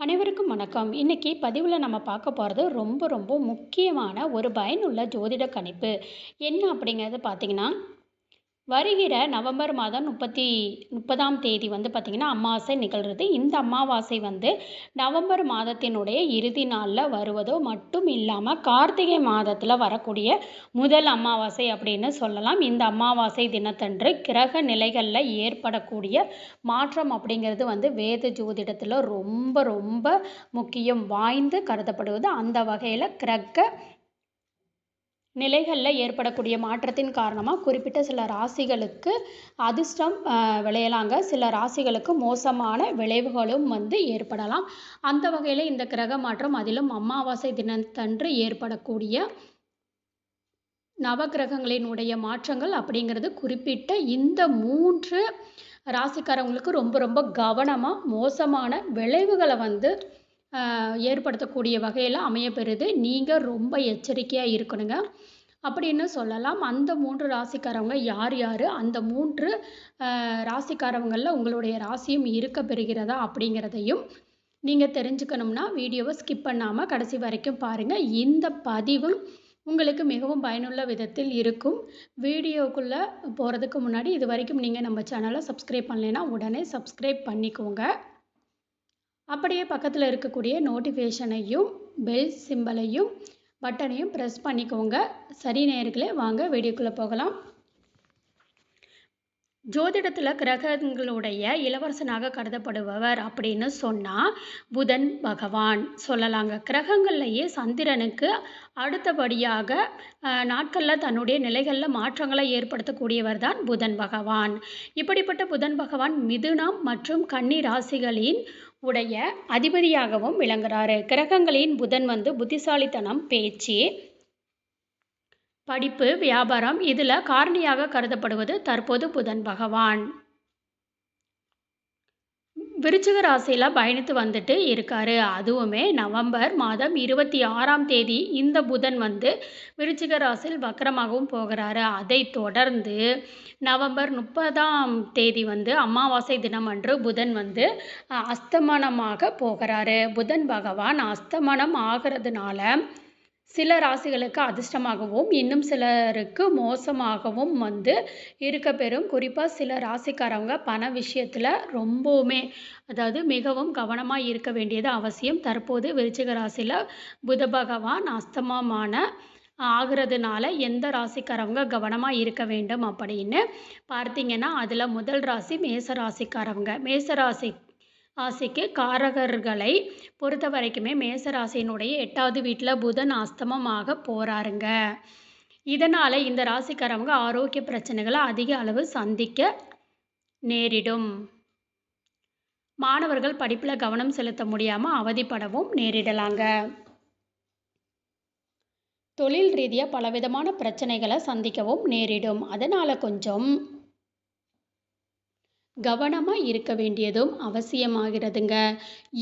அனைவருக்கும் வணக்கம். இன்னைக்கு பதிவுல நம்ம பார்க்க போறது ரொம்ப ரொம்ப முக்கியமான ஒரு பயனுள்ள ஜோதிட கணிப்பு. என்ன அப்படிங்கிறது பார்த்தீங்கன்னா, வருகிற நவம்பர் மாதம் 30ஆம் தேதி வந்து பார்த்தீங்கன்னா, அமாவாசை நிகழ்றது. இந்த அமாவாசை வந்து நவம்பர் மாதத்தினுடைய இறுதி நாள்ல வருவதோ மட்டும் இல்லாம, கார்த்திகை மாதத்தில வரக்கூடிய முதல் அமாவாசை அப்படின்னு சொல்லலாம். இந்த அமாவாசை தினத்தன்று கிரக நிலைகள்ல ஏற்படக்கூடிய மாற்றம் அப்படிங்கிறது வந்து வேத ஜோதிடத்தில ரொம்ப ரொம்ப முக்கியம் வாய்ந்து கருதப்படுவது. அந்த வகையில கிரக நிலைகளில் ஏற்படக்கூடிய மாற்றத்தின் காரணமாக குறிப்பிட்ட சில ராசிகளுக்கு அதிர்ஷ்டம் விளையலாங்க. சில ராசிகளுக்கு மோசமான விளைவுகளும் வந்து ஏற்படலாம். அந்த வகையில் இந்த கிரக மாற்றம் அதிலும் அமாவாசை தினத்தன்று ஏற்படக்கூடிய நவகிரகங்களினுடைய மாற்றங்கள் அப்படிங்கிறது குறிப்பிட்ட இந்த 3 ராசிக்காரவங்களுக்கு ரொம்ப ரொம்ப கவனமாக மோசமான விளைவுகளை வந்து ஏற்படுத்தக்கூடிய வகையில் அமையப்பெறுது. நீங்கள் ரொம்ப எச்சரிக்கையாக இருக்கணுங்க அப்படின்னு சொல்லலாம். அந்த 3 ராசிக்காரவங்க யார் யார், அந்த 3 ராசிக்காரவங்களில் உங்களுடைய ராசியும் இருக்க பெறுகிறதா அப்படிங்கிறதையும் நீங்கள் தெரிஞ்சுக்கணும்னா வீடியோவை ஸ்கிப் பண்ணாமல் கடைசி வரைக்கும் பாருங்கள். இந்த பதிவும் உங்களுக்கு மிகவும் பயனுள்ள விதத்தில் இருக்கும். வீடியோக்குள்ளே போகிறதுக்கு முன்னாடி இது வரைக்கும் நீங்கள் நம்ம சேனலை சப்ஸ்கிரைப் பண்ணலைன்னா உடனே சப்ஸ்கிரைப் பண்ணிக்கோங்க. அப்படியே பக்கத்தில் இருக்கக்கூடிய நோட்டிஃபிகேஷனையும் பெல் சிம்பலையும் பட்டனையும் ப்ரெஸ் பண்ணிக்கோங்க. சரி நேயர்களே, வாங்க வீடியோக்குள்ளே போகலாம். ஜோதிடத்தில் கிரகங்களுடைய இளவரசனாக கருதப்படுபவர் அப்படின்னு சொன்னால் புதன் பகவான் சொல்லலாங்க. கிரகங்கள்லேயே சந்திரனுக்கு அடுத்தபடியாக நாட்களில் தன்னுடைய நிலைகளில் மாற்றங்களை ஏற்படுத்தக்கூடியவர் தான் புதன் பகவான். இப்படிப்பட்ட புதன் பகவான் மிதுனம் மற்றும் கன்னி ராசிகளின் உடைய அதிபதியாகவும் விளங்குறாரு. கிரகங்களின் புதன் வந்து புத்திசாலித்தனம், பேச்சு, படிப்பு, வியாபாரம் இதில் காரணியாக கருதப்படுவது தற்போது புதன் பகவான். விருச்சிக ராசியில் பயணித்து வந்துட்டு இருக்காரு. அதுவுமே நவம்பர் மாதம் 26ஆம் தேதி இந்த புதன் வந்து விருச்சிக ராசியில் வக்கரமாகவும் போகிறாரு. அதை தொடர்ந்து நவம்பர் 30ஆம் தேதி வந்து அமாவாசை தினம் அன்று புதன் வந்து அஸ்தமனமாக போகிறாரு. புதன் பகவான் அஸ்தமனம் ஆகிறதுனால சில ராசிகளுக்கு அதிர்ஷ்டமாகவும் இன்னும் சிலருக்கு மோசமாகவும் வந்து இருக்க பெறும். குறிப்பாக சில ராசிக்காரவங்க பண விஷயத்தில் ரொம்பவுமே அதாவது மிகவும் கவனமாக இருக்க வேண்டியது அவசியம். தற்போது விருச்சிக ராசியில் புத பகவான் அஸ்தமமான ஆகிறதுனால எந்த ராசிக்காரவங்க கவனமாக இருக்க வேண்டும் அப்படின்னு பார்த்தீங்கன்னா, அதில் முதல் ராசி மேச ராசிக்காரவங்க. ராசிக்கு காரகர்களை பொறுத்த வரைக்குமே மேசராசியினுடைய 8வது வீட்டில் புதன் அஸ்தமமாக போகிறாருங்க. இதனால் இந்த ராசிக்காரவங்க ஆரோக்கிய பிரச்சனைகளை அதிக அளவு சந்திக்க நேரிடும். மாணவர்கள் படிப்பில் கவனம் செலுத்த முடியாமல் அவதிப்படவும் நேரிடலாங்க. தொழில் ரீதியாக பலவிதமான பிரச்சனைகளை சந்திக்கவும் நேரிடும். அதனால் கொஞ்சம் கவனமாக இருக்க வேண்டியதும் அவசியமாகிறதுங்க.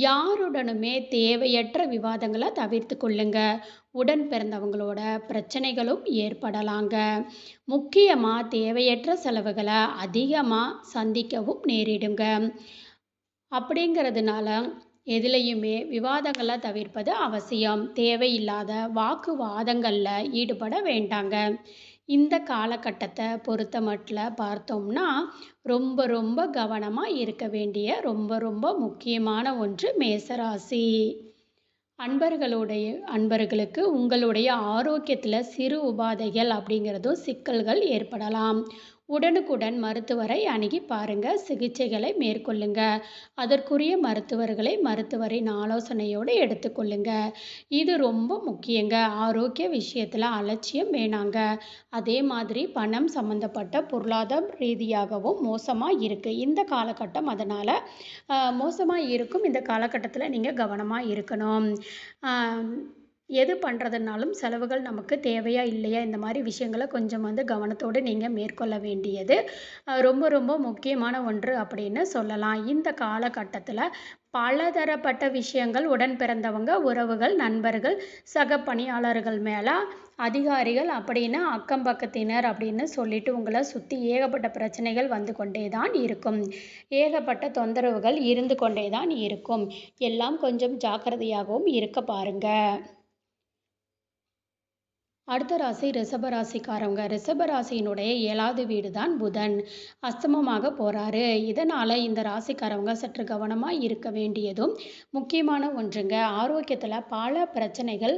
யாருடனுமே தேவையற்ற விவாதங்களை தவிர்த்து கொள்ளுங்க. உடன் பிறந்தவங்களோட பிரச்சனைகளும் ஏற்படலாங்க. முக்கியமாக தேவையற்ற செலவுகளை அதிகமாக சந்திக்கவும் நேரிடுங்க. அப்படிங்கிறதுனால எதுலேயுமே விவாதங்களை தவிர்ப்பது அவசியம். தேவையில்லாத வாக்குவாதங்களில் ஈடுபட வேண்டாங்க. இந்த காலகட்டத்தை பொறுத்த மட்டும் பார்த்தோம்னா ரொம்ப ரொம்ப கவனமாக இருக்க வேண்டிய ரொம்ப ரொம்ப முக்கியமான ஒன்று மேசராசி. அன்பர்களுக்கு உங்களுடைய ஆரோக்கியத்தில் சிறு உபாதைகள் அப்படிங்கிறதும் சிக்கல்கள் ஏற்படலாம். உடனுக்குடன் மருத்துவரை அணுகி பாருங்க. சிகிச்சைகளை மேற்கொள்ளுங்க. அதற்குரிய மருத்துவரின் ஆலோசனையோடு எடுத்துக்கொள்ளுங்க. இது ரொம்ப முக்கியங்க. ஆரோக்கிய விஷயத்தில் அலட்சியம் வேணாங்க. அதே மாதிரி பணம் சம்மந்தப்பட்ட பொருளாதார ரீதியாகவும் மோசமாக இருக்குது இந்த காலகட்டம். அதனால் மோசமாக இருக்கும் இந்த காலகட்டத்தில் நீங்கள் கவனமாக இருக்கணும். எது பண்ணுறதுனாலும் செலவுகள் நமக்கு தேவையா இல்லையா இந்த மாதிரி விஷயங்களை கொஞ்சம் வந்து கவனத்தோடு நீங்கள் மேற்கொள்ள வேண்டியது ரொம்ப ரொம்ப முக்கியமான ஒன்று அப்படின்னு சொல்லலாம். இந்த காலகட்டத்தில் பலதரப்பட்ட விஷயங்கள் உடன் பிறந்தவங்க, உறவுகள், நண்பர்கள், சக பணியாளர்கள் மேலே அதிகாரிகள் அப்படின்னு அக்கம் பக்கத்தினர் அப்படின்னு சொல்லிட்டு உங்களை சுற்றி ஏகப்பட்ட பிரச்சனைகள் வந்து கொண்டே தான் இருக்கும். ஏகப்பட்ட தொந்தரவுகள் இருந்து கொண்டே தான் இருக்கும். எல்லாம் கொஞ்சம் ஜாக்கிரதையாகவும் இருக்க பாருங்க. அடுத்த ராசி ரிஷப ராசிக்காரவங்க. ரிஷப ராசியினுடைய 7வது வீடு தான் புதன். அஸ்தமமாக போகிறாரு. இதனால் இந்த ராசிக்காரவங்க சற்று கவனமாக இருக்க வேண்டியதும் முக்கியமான ஒன்றுங்க. ஆரோக்கியத்தில் பல பிரச்சனைகள்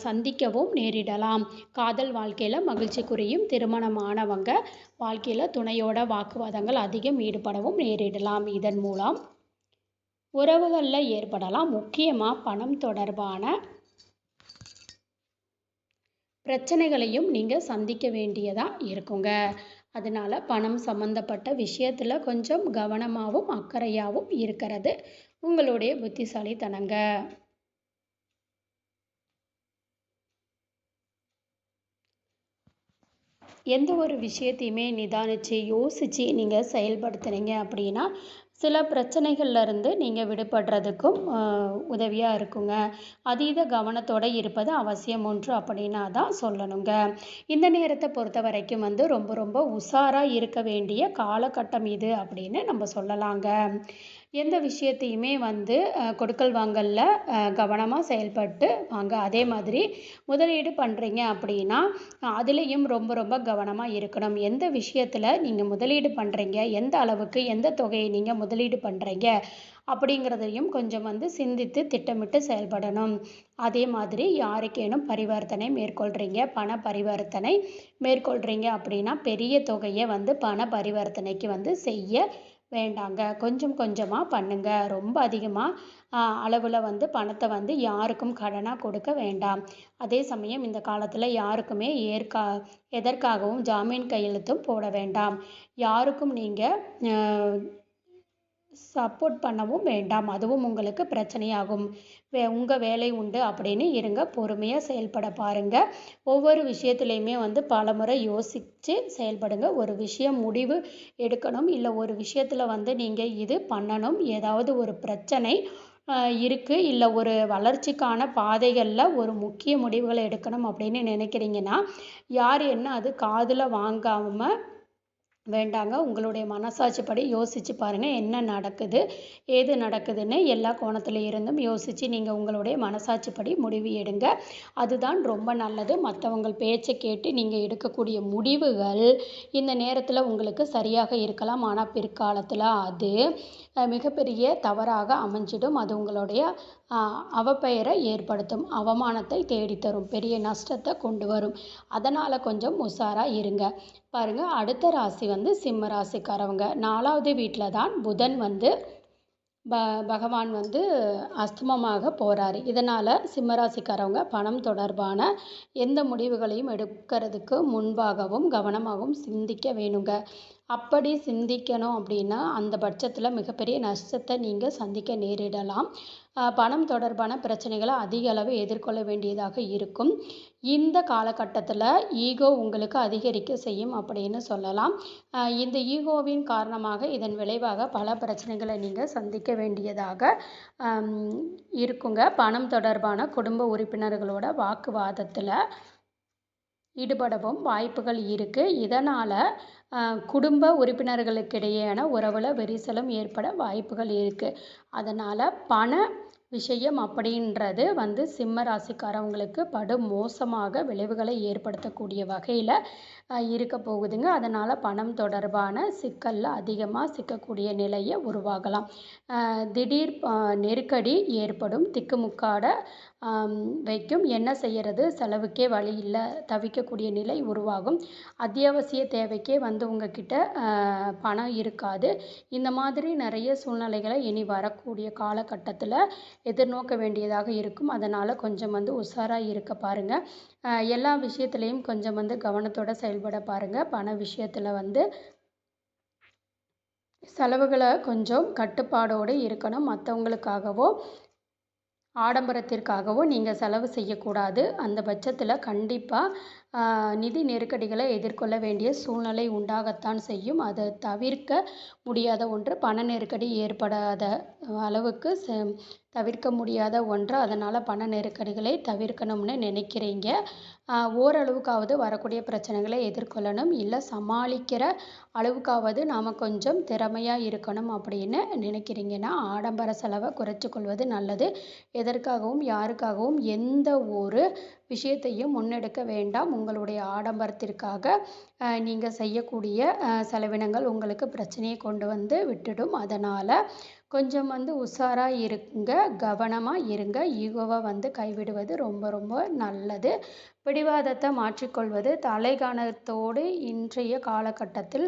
சந்திக்கவும் நேரிடலாம். காதல் வாழ்க்கையில் மகிழ்ச்சி குறையும். திருமணமானவங்க வாழ்க்கையில் துணையோட வாக்குவாதங்கள் அதிகம் ஈடுபடவும் நேரிடலாம். இதன் மூலம் உறவுகளில் ஏற்படலாம். முக்கியமாக பணம் தொடர்பான பிரச்சனைகளையும் நீங்கள் சந்திக்க வேண்டியதாக இருக்குங்க. அதனால் பணம் சம்மந்தப்பட்ட விஷயத்தில் கொஞ்சம் கவனமாகவும் அக்கறையாகவும் இருக்கிறது உங்களுடைய புத்திசாலித்தனங்க. எந்த ஒரு விஷயத்தையுமே நிதானித்து யோசித்து நீங்கள் செயல்படுத்துனீங்க அப்படின்னா சில பிரச்சனைகள்லேருந்து நீங்கள் விடுபடுறதுக்கும் உதவியாக இருக்குங்க. அதீத கவனத்தோடு இருப்பது அவசியம் ஒன்று அப்படின்னா தான் சொல்லணுங்க. இந்த நேரத்தை பொறுத்த வரைக்கும் வந்து ரொம்ப ரொம்ப உஷாராக இருக்க வேண்டிய காலகட்டம் இது அப்படின்னு நம்ம சொல்லலாங்க. எந்த விஷயத்தையுமே வந்து கொடுக்கல் வாங்கல்ல கவனமாக செயல்பட்டு வாங்க. அதே மாதிரி முதலீடு பண்ணுறீங்க அப்படின்னா அதுலேயும் ரொம்ப ரொம்ப கவனமாக இருக்கணும். எந்த விஷயத்தில் நீங்கள் முதலீடு பண்ணுறீங்க, எந்த அளவுக்கு எந்த தொகையை நீங்கள் முதலீடு பண்ணுறீங்க அப்படிங்கிறதையும் கொஞ்சம் வந்து சிந்தித்து திட்டமிட்டு செயல்படணும். அதே மாதிரி யாருக்கேனும் பரிவர்த்தனை மேற்கொள்கிறீங்க, பண பரிவர்த்தனை மேற்கொள்கிறீங்க அப்படின்னா பெரிய தொகையை வந்து பண பரிவர்த்தனைக்கு வந்து செய்ய வேண்டாங்க. கொஞ்சம் கொஞ்சமாக பண்ணுங்க. ரொம்ப அதிகமாக அளவில் வந்து பணத்தை வந்து யாருக்கும் கடனாக கொடுக்க வேண்டாம். அதே சமயம் இந்த காலத்தில் யாருக்குமே எதற்காகவும் ஜாமீன் கையெழுத்தும் போட வேண்டாம். யாருக்கும் நீங்கள் சப்போர்ட் பண்ணவும் வேண்டாம். அதுவும் உங்களுக்கு பிரச்சனையாகும். உங்கள் வேலை உண்டு அப்படின்னு இருங்க. பொறுமையாக செயல்பட பாருங்கள். ஒவ்வொரு விஷயத்துலையுமே வந்து பலமுறை யோசித்து செயல்படுங்க. ஒரு விஷயம் முடிவு எடுக்கணும், இல்லை ஒரு விஷயத்தில் வந்து நீங்கள் இது பண்ணணும், ஏதாவது ஒரு பிரச்சனை இருக்குது, இல்லை ஒரு வளர்ச்சிக்கான பாதைகளில் ஒரு முக்கிய முடிவுகளை எடுக்கணும் அப்படின்னு நினைக்கிறீங்கன்னா யார் என்ன அது காதில் வாங்காமல் வேண்டாங்க. உங்களுடைய மனசாட்சிப்படி யோசித்து பாருங்கள். என்ன நடக்குது, ஏது நடக்குதுன்னு எல்லா கோணத்தில் இருந்தும் யோசித்து நீங்கள் உங்களுடைய மனசாட்சிப்படி முடிவு எடுங்க. அதுதான் ரொம்ப நல்லது. மற்றவங்க பேச்சை கேட்டு நீங்கள் எடுக்கக்கூடிய முடிவுகள் இந்த நேரத்தில் உங்களுக்கு சரியாக இருக்கலாம். ஆனால் பிற்காலத்தில் அது மிகப்பெரிய தவறாக அமைஞ்சிடும். அது உங்களுடைய அவப்பெயரை ஏற்படுத்தும், அவமானத்தை தேடித்தரும், பெரிய நஷ்டத்தை கொண்டு வரும். அதனால் கொஞ்சம் உஷாராக இருங்க. பாருங்கள், அடுத்த ராசி வந்து சிம்ம ராசிக்காரவங்க. 4வது வீட்டில் தான் புதன் வந்து பகவான் வந்து அஸ்தமமாக போகிறாரு. இதனால் சிம்மராசிக்காரவங்க பணம் தொடர்பான எந்த முடிவுகளையும் எடுக்கிறதுக்கு முன்பாகவும் கவனமாகவும் சிந்திக்க வேணுங்க. அப்படி சிந்திக்கணும் அப்படின்னா அந்த பட்சத்தில் மிகப்பெரிய நஷ்டத்தை நீங்கள் சந்திக்க நேரிடலாம். பணம் தொடர்பான பிரச்சனைகளை அதிக அளவு எதிர்கொள்ள வேண்டியதாக இருக்கும். இந்த காலகட்டத்தில் ஈகோ உங்களுக்கு அதிகரிக்க செய்யும் அப்படின்னு சொல்லலாம். இந்த ஈகோவின் காரணமாக இதன் விளைவாக பல பிரச்சனைகளை நீங்கள் சந்திக்க வேண்டியதாக இருக்குங்க. பணம் தொடர்பான குடும்ப உறுப்பினர்களோட வாக்குவாதத்தில் ஈடுபடவும் வாய்ப்புகள் இருக்குது. இதனால் குடும்ப உறுப்பினர்களுக்கிடையேயான உறவில் விரிசலும் ஏற்பட வாய்ப்புகள் இருக்குது. அதனால் பண விஷயம் அப்படின்றது வந்து சிம்ம ராசிக்காரவங்களுக்கு படு மோசமாக விளைவுகளை ஏற்படுத்தக்கூடிய வகையில் இருக்க போகுதுங்க. அதனால் பணம் தொடர்பான சிக்கலில் அதிகமாக சிக்கக்கூடிய நிலையை உருவாகலாம். திடீர் நெருக்கடி ஏற்படும், திக்குமுக்காட வைக்கும். என்ன செய்கிறது, செலவுக்கே வழி இல்லை, தவிக்கக்கூடிய நிலை உருவாகும். அத்தியாவசிய தேவைக்கே வந்து உங்ககிட்ட பணம் இருக்காது. இந்த மாதிரி நிறைய சூழ்நிலைகளை இனி வரக்கூடிய காலகட்டத்தில் எதிர்நோக்க வேண்டியதாக இருக்கும். அதனால் கொஞ்சம் வந்து உஷாராக இருக்க பாருங்கள். எல்லா விஷயத்துலேயும் கொஞ்சம் வந்து கவனத்தோடு செயல்பட பாருங்கள். பண விஷயத்தில் வந்து செலவுகளை கொஞ்சம் கட்டுப்பாடோடு இருக்கணும். மற்றவங்களுக்காகவோ ஆடம்பரத்திற்காகவும் நீங்கள் செலவு செய்யக்கூடாது. அந்த பட்சத்தில் கண்டிப்பாக நிதி நெருக்கடிகளை எதிர்கொள்ள வேண்டிய சூழ்நிலை உண்டாகத்தான் செய்யும். அதை தவிர்க்க முடியாத ஒன்று. பண நெருக்கடி ஏற்படாத அளவுக்கு தவிர்க்க முடியாத ஒன்று. அதனால் பண நெருக்கடிகளை தவிர்க்கணும்னு நினைக்கிறீங்க. ஓரளவுக்காவது வரக்கூடிய பிரச்சனைகளை எதிர்கொள்ளணும். இல்லை சமாளிக்கிற அளவுக்காவது நாம் கொஞ்சம் திறமையாக இருக்கணும் அப்படின்னு நினைக்கிறீங்கன்னா ஆடம்பர செலவை குறைச்சிக்கொள்வது நல்லது. எதற்காகவும் யாருக்காகவும் எந்த ஒரு விஷயத்தையும் முன்னெடுக்க வேண்டாம். உங்களுடைய ஆடம்பரத்திற்காக நீங்கள் செய்யக்கூடிய செலவினங்கள் உங்களுக்கு பிரச்சனையை கொண்டு வந்து விட்டுடும். அதனால் கொஞ்சம் உஷாராக இருங்க, கவனமாக இருங்க. ஈகோவை கைவிடுவது ரொம்ப ரொம்ப நல்லது. பிடிவாதத்தை மாற்றிக்கொள்வது தலைகணத்தோடு இன்றைய காலகட்டத்தில்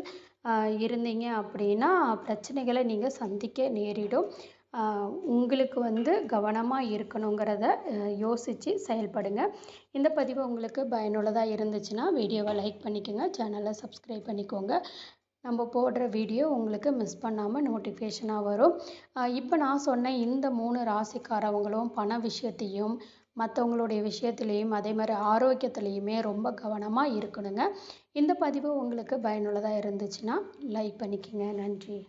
இருந்தீங்க அப்படின்னா பிரச்சனைகளை நீங்கள் சந்திக்க நேரிடும். உங்களுக்கு கவனமாக இருக்கணுங்கிறத யோசித்து செயல்படுங்க. இந்த பதிவு உங்களுக்கு பயனுள்ளதாக இருந்துச்சுன்னா வீடியோவை லைக் பண்ணிக்கோங்க, சேனலை சப்ஸ்கிரைப் பண்ணிக்கோங்க. நம்ம போடுற வீடியோ உங்களுக்கு மிஸ் பண்ணாமல் நோட்டிஃபிகேஷனாக வரும். இப்போ நான் சொன்ன இந்த 3 ராசிக்காரவங்களும் பண விஷயத்தையும் மற்றவங்களுடைய விஷயத்துலேயும் அதே மாதிரி ஆரோக்கியத்துலேயுமே ரொம்ப கவனமாக இருக்கணுங்க. இந்த பதிவு உங்களுக்கு பயனுள்ளதாக இருந்துச்சுன்னா லைக் பண்ணிக்கோங்க. நன்றி.